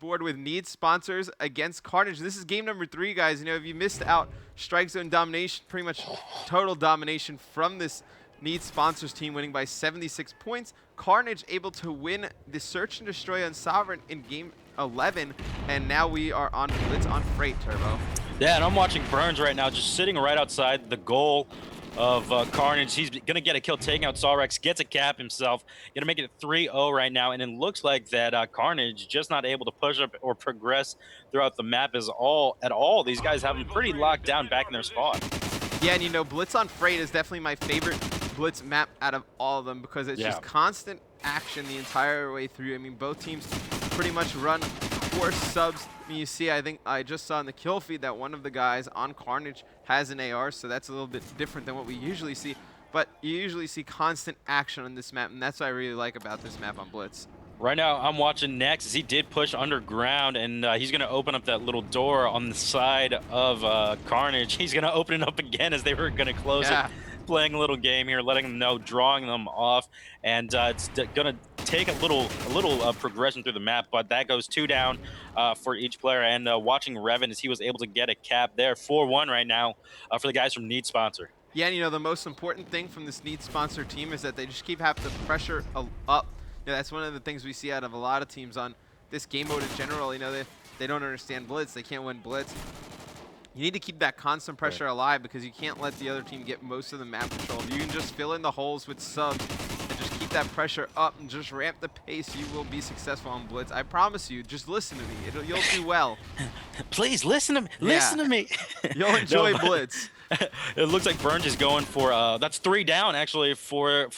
board with Need sponsors against Carnage. This is game number 3, guys. You know, if you missed out, strike zone domination, pretty much total domination from this Need sponsors team, winning by 76 points. Carnage able to win the Search and Destroy on Sovereign in game 11, and now we are on Blitz on Freight, Turbo. Yeah, and I'm watching Burns right now, just sitting right outside the goal of Carnage. He's going to get a kill, taking out StarCraft, gets a cap himself, going to make it 3-0 right now, and it looks like that Carnage just not able to push up or progress throughout the map at all. These guys have them pretty locked down back in their spot. Yeah, and you know, Blitz on Freight is definitely my favorite Blitz map out of all of them because it's just constant action the entire way through. I mean, both teams pretty much run 4 subs. I mean, you see, I think I just saw in the kill feed that one of the guys on Carnage has an AR, so that's a little bit different than what we usually see. But you usually see constant action on this map, and that's what I really like about this map on Blitz. Right now, I'm watching Nex as he did push underground, and he's going to open up that little door on the side of Carnage. He's going to open it up again as they were going to close it. Playing a little game here, letting them know, drawing them off, and it's going to take a little progression through the map, but that goes 2 down for each player. And watching Revan as he was able to get a cap there, 4-1 right now for the guys from Need Sponsor. Yeah, and you know, the most important thing from this Need Sponsor team is that they just keep having the pressure up. You know, that's one of the things we see out of a lot of teams on this game mode in general. You know, they don't understand Blitz. They can't win Blitz. You need to keep that constant pressure alive because you can't let the other team get most of the map control. If you can just fill in the holes with subs and just keep that pressure up and just ramp the pace, you will be successful on Blitz. I promise you, just listen to me. You'll do well. Please listen to me. Listen to me. You'll enjoy Blitz. It looks like Burns is going for that's 3 down actually for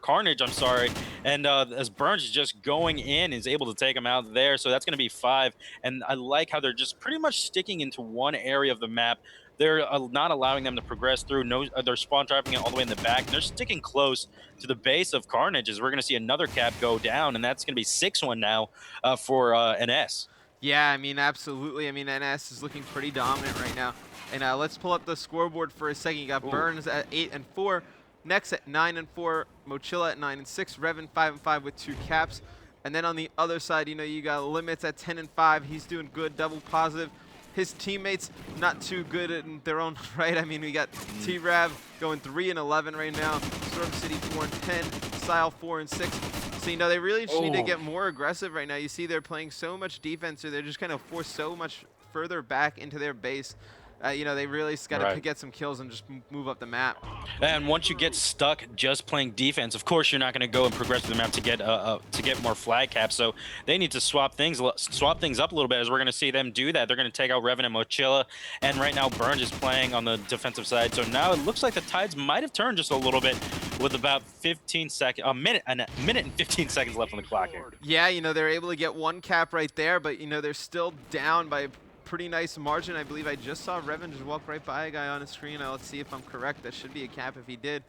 Carnage. I'm sorry, and as Burns is just going in, is able to take him out there. So that's going to be 5. And I like how they're just pretty much sticking into one area of the map. They're not allowing them to progress through. They're spawn trapping it all the way in the back. They're sticking close to the base of Carnage as we're going to see another cap go down, and that's going to be 6-1 now for NS. Yeah, I mean, absolutely. I mean, NS is looking pretty dominant right now. And let's pull up the scoreboard for a second. You got Burns at 8 and 4, Nex at 9 and 4, Mochilla at 9 and 6, Revan 5 and 5 with 2 caps. And then on the other side, you know, you got Limits at 10 and 5. He's doing good, double positive. His teammates not too good in their own right. I mean, we got T-Rav going 3 and 11 right now, Storm City 4 and 10, Sile 4 and 6. So, you know, they really just need to get more aggressive right now. You see they're playing so much defense, or they're just kind of forced so much further back into their base. You know, they really got to get some kills and just move up the map. And once you get stuck just playing defense, of course you're not going to go and progress through the map to get more flag caps. So they need to swap things up a little bit, as we're going to see them do that. They're going to take out Revan and Mochilla, and right now Burns is playing on the defensive side. So now it looks like the tides might have turned just a little bit with about 15 seconds, a minute and 15 seconds left on the clock here. Yeah, you know, they're able to get 1 cap right there, but you know, they're still down by pretty nice margin. I believe I just saw Revan just walk right by a guy on his screen. Let's see if I'm correct. That should be a cap if he did.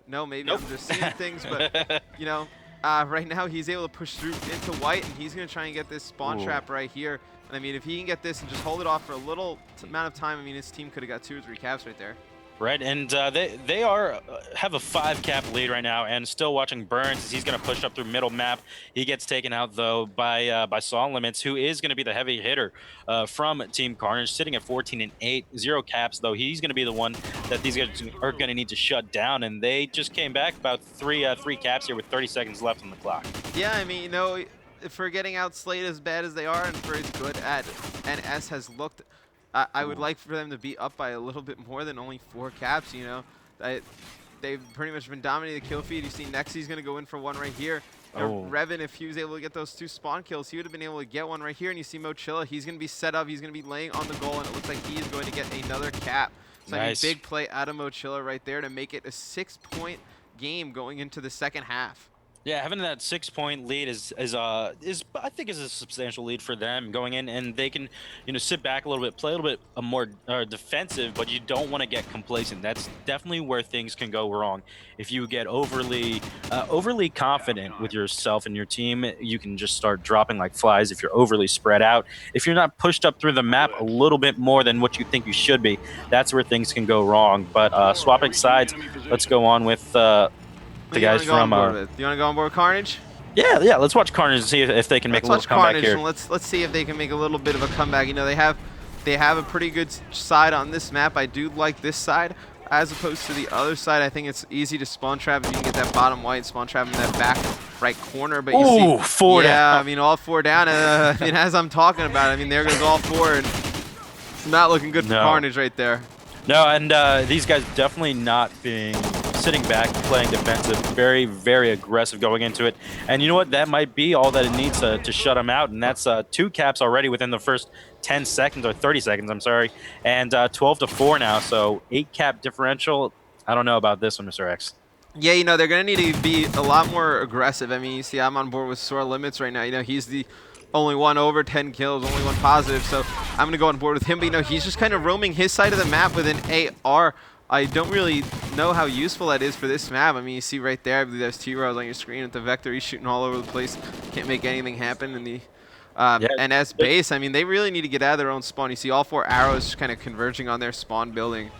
No, maybe I'm just seeing things, but you know, right now he's able to push through into white, and he's going to try and get this spawn trap right here. And I mean, if he can get this and just hold it off for a little amount of time, I mean, his team could have got 2 or 3 caps right there. Right, and they have a 5 cap lead right now, and still watching Burns as he's going to push up through middle map. He gets taken out though by Saw Limits, who is going to be the heavy hitter from Team Carnage, sitting at 14 and 8, 0 caps though. He's going to be the one that these guys are going to need to shut down, and they just came back about 3 caps here with 30 seconds left on the clock. Yeah, I mean, you know, for getting outslayed as bad as they are, and for as good at NS has looked, I would like for them to be up by a little bit more than only 4 caps, you know. They've pretty much been dominating the kill feed. You see Nexi's going to go in for 1 right here. Revan, if he was able to get those 2 spawn kills, he would have been able to get 1 right here. And you see Mochilla, he's going to be set up. He's going to be laying on the goal, and it looks like he is going to get another cap. So nice. I mean, big play out of Mochilla right there to make it a 6-point game going into the second half. Yeah, having that 6-point lead is I think is a substantial lead for them going in, and they can, you know, sit back a little bit, play a little bit more defensive, but you don't want to get complacent. That's definitely where things can go wrong. If you get overly confident with yourself and your team, you can just start dropping like flies. If you're overly spread out, if you're not pushed up through the map a little bit more than what you think you should be, that's where things can go wrong. But swapping sides, let's go on with the guys from. Do you want to go on board with Carnage? Yeah. Let's watch Carnage and see if they can make Let's a little watch comeback Carnage here. and let's see if they can make a little bit of a comeback. You know, they have a pretty good side on this map. I do like this side as opposed to the other side. I think it's easy to spawn trap if you can get that bottom white, spawn trap in that back right corner. But you see, Ooh, 4 yeah, down. I mean all 4 down. I mean as I'm talking about it, I mean there goes all 4, and it's not looking good for No. Carnage right there. No, and these guys definitely not being sitting back, playing defensive, very, very aggressive going into it. And you know what? That might be all that it needs to shut them out. And that's 2 caps already within the first 10 seconds, or 30 seconds, I'm sorry. And 12-4 now, so 8 cap differential. I don't know about this one, Mr. X. Yeah, you know, they're going to need to be a lot more aggressive. I mean, you see, I'm on board with Sore Limits right now. You know, he's the only one over 10 kills, only one positive, so I'm going to go on board with him. But, you know, he's just kind of roaming his side of the map with an AR. I don't really know how useful that is for this map. I mean, you see right there, I believe there's T-Rose on your screen with the Vector. He's shooting all over the place. Can't make anything happen in the NS base. I mean, they really need to get out of their own spawn. You see all 4 arrows just kind of converging on their spawn building.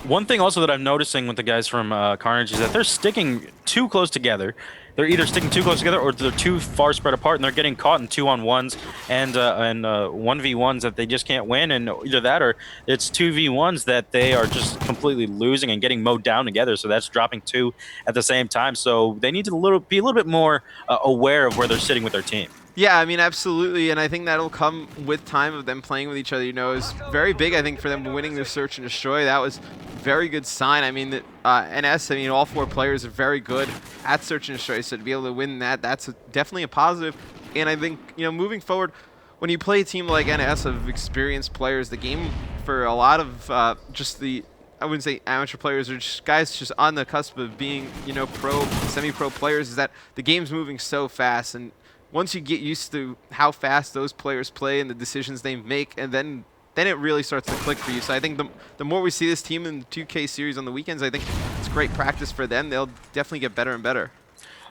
One thing also that I'm noticing with the guys from Carnage is that they're sticking too close together. They're either sticking too close together or they're too far spread apart, and they're getting caught in 2-on-1s and 1v1s that they just can't win. And either that or it's 2v1s that they are just completely losing and getting mowed down together. So that's dropping 2 at the same time. So they need to be a little bit more aware of where they're sitting with their team. Yeah, I mean, absolutely, and I think that'll come with time of them playing with each other. You know, it's very big, I think, for them winning the Search and Destroy. That was a very good sign. I mean, NS, I mean, all 4 players are very good at Search and Destroy, so to be able to win that, that's definitely a positive. And I think, you know, moving forward, when you play a team like NS of experienced players, the game for a lot of just the, I wouldn't say amateur players, or just guys just on the cusp of being, you know, pro, semi-pro players, is that the game's moving so fast. And once you get used to how fast those players play and the decisions they make, and then it really starts to click for you. So I think the more we see this team in the 2K series on the weekends, I think it's great practice for them. They'll definitely get better and better.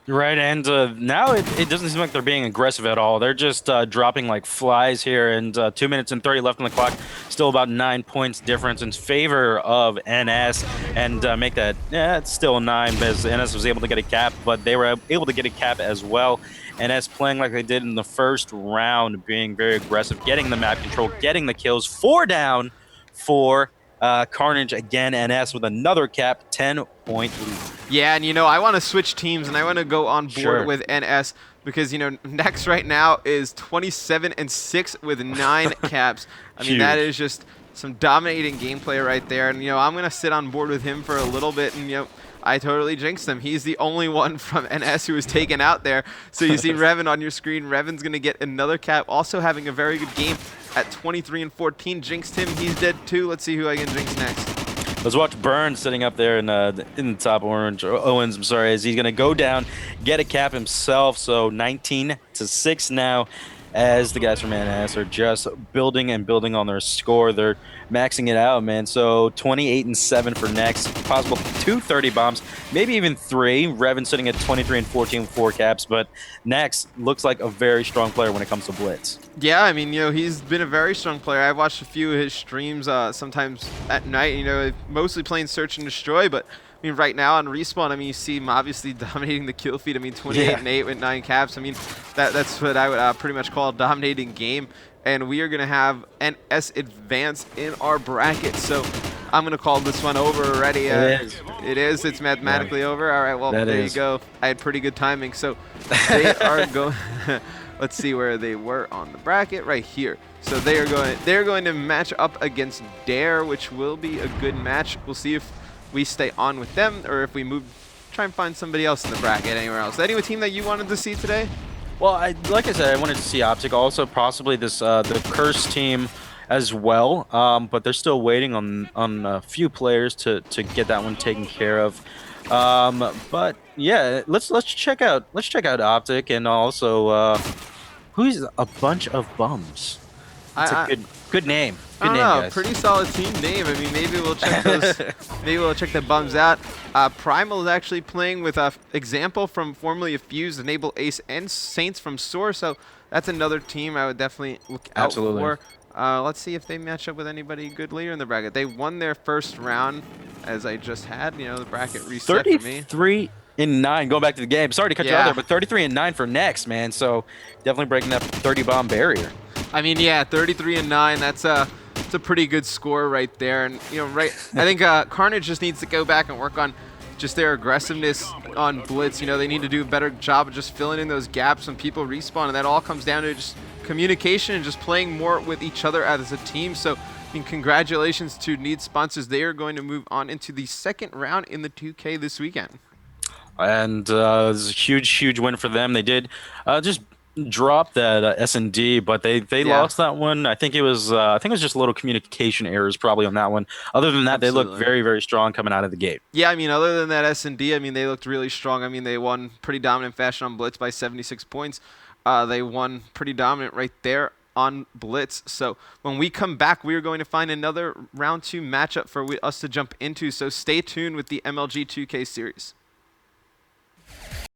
Right, and now it doesn't seem like they're being aggressive at all. They're just dropping like flies here, and 2 minutes and 30 left on the clock. Still about 9 points difference in favor of NS, and make that, yeah, it's still 9 as NS was able to get a cap, but they were able to get a cap as well. NS playing like they did in the first round, being very aggressive, getting the map control, getting the kills. 4 down for Carnage again. NS with another cap, 10-point lead. Yeah, and you know, I want to switch teams, and I want to go on board with NS because, you know, next right now is 27-6 with 9 caps. I mean, that is just some dominating gameplay right there. And, you know, I'm going to sit on board with him for a little bit, and, you know, I totally jinxed him. He's the only one from NS who was taken out there. So you see Revan on your screen. Revan's going to get another cap, also having a very good game at 23-14. Jinxed him. He's dead too. Let's see who I can jinx next. Let's watch Burns sitting up there in the top orange, or Owens, I'm sorry, as he's going to go down, get a cap himself. So 19-6 now, as the guys from NS are just building and building on their score. They're maxing it out, man. So 28-7 for next. Possible 2 30 bombs, maybe even 3. Revan sitting at 23-14 with 4 caps, but next looks like a very strong player when it comes to Blitz. Yeah, I mean, you know, he's been a very strong player. I've watched a few of his streams sometimes at night, you know, mostly playing Search and Destroy, but I mean, right now on Respawn, I mean, you see him obviously dominating the kill feed. I mean, 28-8 with 9 caps. I mean, that's what I would pretty much call a dominating game. And we are going to have NS advance in our bracket. So I'm going to call this one over already. It is. It is. It's mathematically over. All right, well, there you go. I had pretty good timing. So they are going... Let's see where they were on the bracket. Right here. So they're going to match up against Dare, which will be a good match. We'll see if we stay on with them or if we move, try and find somebody else in the bracket anywhere else. Any team that you wanted to see today? Well, like I said, I wanted to see Optic, also possibly this the Curse team as well, but they're still waiting on a few players to get that one taken care of. But yeah, let's check out Optic, and also who's a bunch of bums. It's a good name. Good name, guys. Pretty solid team name. I mean, maybe we'll check those. Maybe we'll check the bums out. Primal is actually playing with Example from formerly of Fuse, Enable Ace, and Saints from Soar. So that's another team I would definitely look out for. Let's see if they match up with anybody good later in the bracket. They won their first round, as I just had. You know, the bracket reset for me. in 9 going back to the game. Sorry to cut you out Yeah. there, but 33 and 9 for next, man. So definitely breaking that 30 bomb barrier. I mean, yeah, 33 and 9. That's a pretty good score right there. And you know, right, I think Carnage just needs to go back and work on just their aggressiveness on blitz. You know, they need to do a better job of just filling in those gaps when people respawn, and that all comes down to just communication and just playing more with each other as a team. So, I mean, congratulations to Need sponsors. They are going to move on into the second round in the 2K this weekend. And it was a huge win for them. They did just drop that S&D, but they Yeah. lost that one. I think it was just a little communication errors probably on that one. Other than that, they looked Absolutely. very strong coming out of the gate. Yeah, I mean, other than that S&D, I mean, they looked really strong. I mean, they won pretty dominant fashion on Blitz by 76 points. They won pretty dominant right there on Blitz. So when we come back, we are going to find another round 2 matchup for us to jump into. So stay tuned with the MLG 2K series.